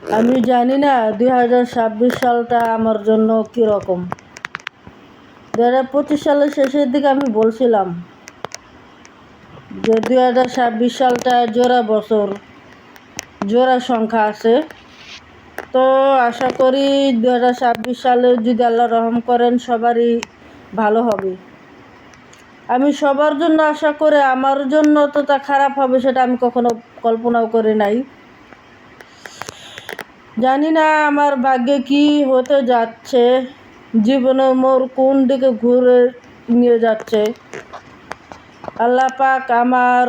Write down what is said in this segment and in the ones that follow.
আমি জানি না 2026 সালটা আমার জন্য কীরকম। 2025 সালের শেষের দিকে আমি বলছিলাম যে 2026 সালটা জোড়া বছর, জোড়া সংখ্যা আছে। তো আশা করি 2026 সালে যদি আল্লাহ রহম করেন সবারই ভালো হবে। আমি সবার জন্য আশা করে আমার জন্য তো তা খারাপ হবে সেটা আমি কখনো কল্পনাও করি নাই। জানি না আমার ভাগ্যে কি হতে যাচ্ছে, জীবনে মোর কোন দিকে ঘুরে নিয়ে যাচ্ছে। আল্লাহ পাক আমার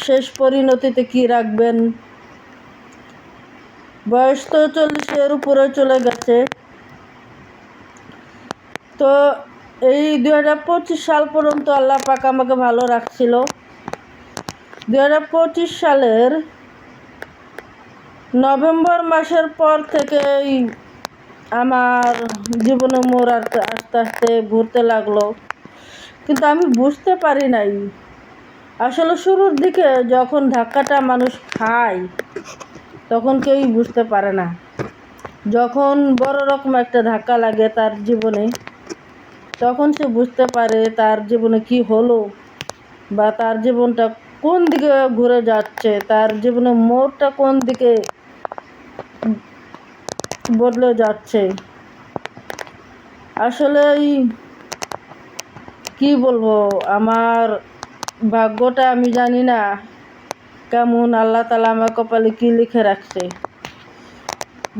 শেষ পরিণতিতে কি রাখবেন। বয়স তো 40-এর উপরে চলে গেছে। তো এই 2025 সাল পর্যন্ত আল্লাহ পাক আমাকে ভালো রাখছিল। 2025 সালের নভেম্বর মাসের পর থেকেই আমার জীবনে মোড় আস্তে আস্তে ঘুরতে লাগলো, কিন্তু আমি বুঝতে পারি নাই। আসলে শুরুর দিকে যখন ধাক্কাটা মানুষ খায় তখন কেউই বুঝতে পারে না। যখন বড় রকম একটা ধাক্কা লাগে তার জীবনে, তখন সে বুঝতে পারে তার জীবনে কি হলো বা তার জীবনটা কোন দিকে ঘুরে যাচ্ছে, তার জীবনে মোড়টা কোন দিকে বদলে যাচ্ছে। আসলে কি বলবো, আমার ভাগ্যটা আমি জানি না কেমন, আল্লাহ তাআলা আমার কপালে কি লিখে রাখছে।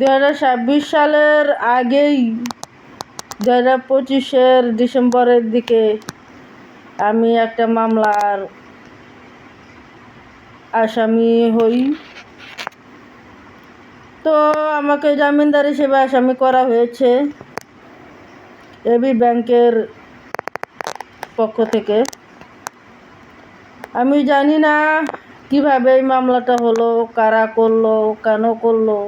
2026 সালের আগেই 2025-এর ডিসেম্বরের দিকে আমি একটা মামলার আসামি হই। তো আমাকে জামিনদার হিসেবে আসামি করা হয়েছে এবি ব্যাংকের পক্ষ থেকে। আমি জানি না কিভাবে এই মামলাটা হলো, কারা করলো, কেন করলো,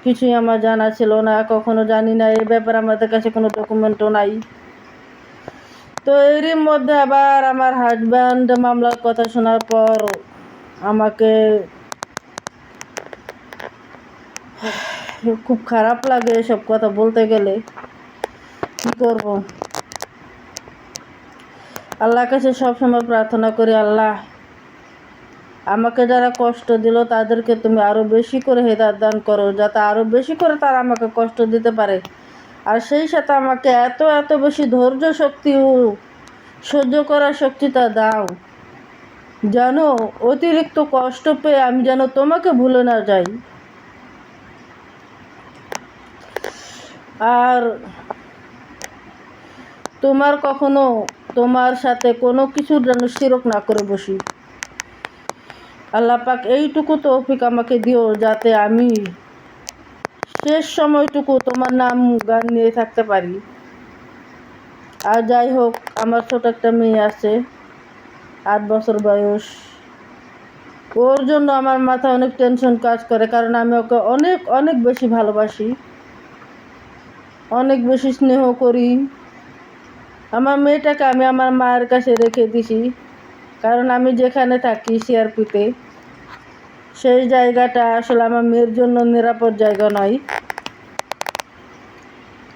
কিছুই আমার জানা ছিল না, কখনো জানি না। এই ব্যাপারে আমাদের কাছে কোনো ডকুমেন্টও নাই। তো এরই মধ্যে আবার আমার হাজব্যান্ড মামলার কথা শোনার পর আমাকে খুব খারাপ লাগে এসব কথা বলতে গেলে। কি করব, আল্লাহর কাছে সবসময় প্রার্থনা করি, আল্লাহ আমাকে যারা কষ্ট দিল তাদেরকে তুমি আরও বেশি করে হেদায়েত দান করো, যাতে আরও বেশি করে তারা আমাকে কষ্ট দিতে পারে। আর সেই সাথে আমাকে এত এত বেশি ধৈর্য শক্তি ও সহ্য করার শক্তিটা দাও, যেন অতিরিক্ত কষ্ট পেয়ে আমি যেন তোমাকে ভুলে না যাই। আর তোমার সাথে কোনো কিছু যেন শিরক না করে বসি। আল্লাহ পাক এইটুকু তৌফিক আমাকে দিও যাতে আমি শেষ সময়টুকু তোমার নাম গান নিয়ে থাকতে পারি। আর যাই হোক, আমার ছোট একটা মেয়ে আছে, 8 বছর বয়স। ওর জন্য আমার মাথায় অনেক টেনশন কাজ করে, কারণ আমি ওকে অনেক অনেক বেশি ভালোবাসি, অনেক বেশি স্নেহ করি। আমার মেয়েটাকে আমি আমার মায়ের কাছে রেখে দিছি, কারণ আমি যেখানে থাকি সিআরপিতে, সেই জায়গাটা আসলে আমার মেয়ের জন্য নিরাপদ জায়গা নয়।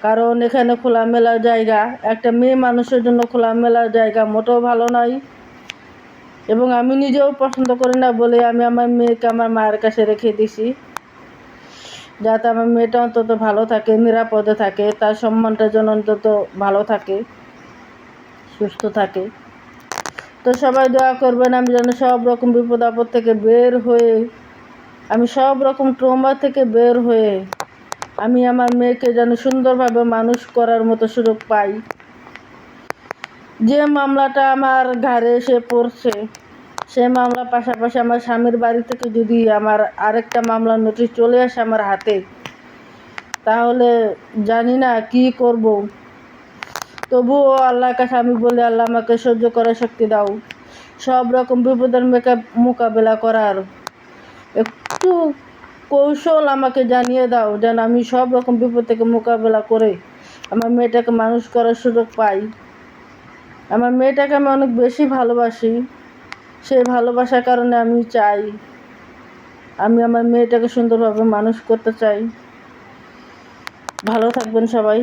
কারণ এখানে খোলামেলা জায়গা, একটা মেয়ে মানুষের জন্য খোলামেলা জায়গা মোটেও ভালো নয়, এবং আমি নিজেও পছন্দ করি না বলে আমি আমার মেয়েকে আমার মায়ের কাছে রেখে দিছি, যাতে আমার মেয়েটা অন্তত ভালো থাকে, নিরাপদে থাকে, তার সম্মানটা যেন অন্তত ভালো থাকে, সুস্থ থাকে। তো সবাই দোয়া করবেন আমি যেন সব রকম বিপদ আপদ থেকে বের হয়ে, আমি সব রকম ট্রমা থেকে বের হয়ে আমি আমার মেয়েকে যেন সুন্দরভাবে মানুষ করার মতো সুযোগ পাই। যে মামলাটা আমার ঘাড়ে এসে পড়ছে, সে মামলার পাশাপাশি আমার স্বামীর বাড়ি থেকে যদি আমার আরেকটা মামলার নোটিশ চলে আসে আমার হাতে, তাহলে জানি না কি করব। তবুও আল্লাহর কাছে আমি বলি, আল্লাহ আমাকে সহ্য করার শক্তি দাও, সব রকম বিপদের মোকাবেলা করার একটু কৌশল আমাকে জানিয়ে দাও, যেন আমি সব রকম বিপদ থেকে মোকাবেলা করে আমার মেয়েটাকে মানুষ করার সুযোগ পাই। আমার মেয়েটাকে আমি অনেক বেশি ভালোবাসি, সেই ভালোবাসার কারণে আমি চাই আমি আমার মেয়েটাকে সুন্দরভাবে মানুষ করতে চাই। ভালো থাকবেন সবাই।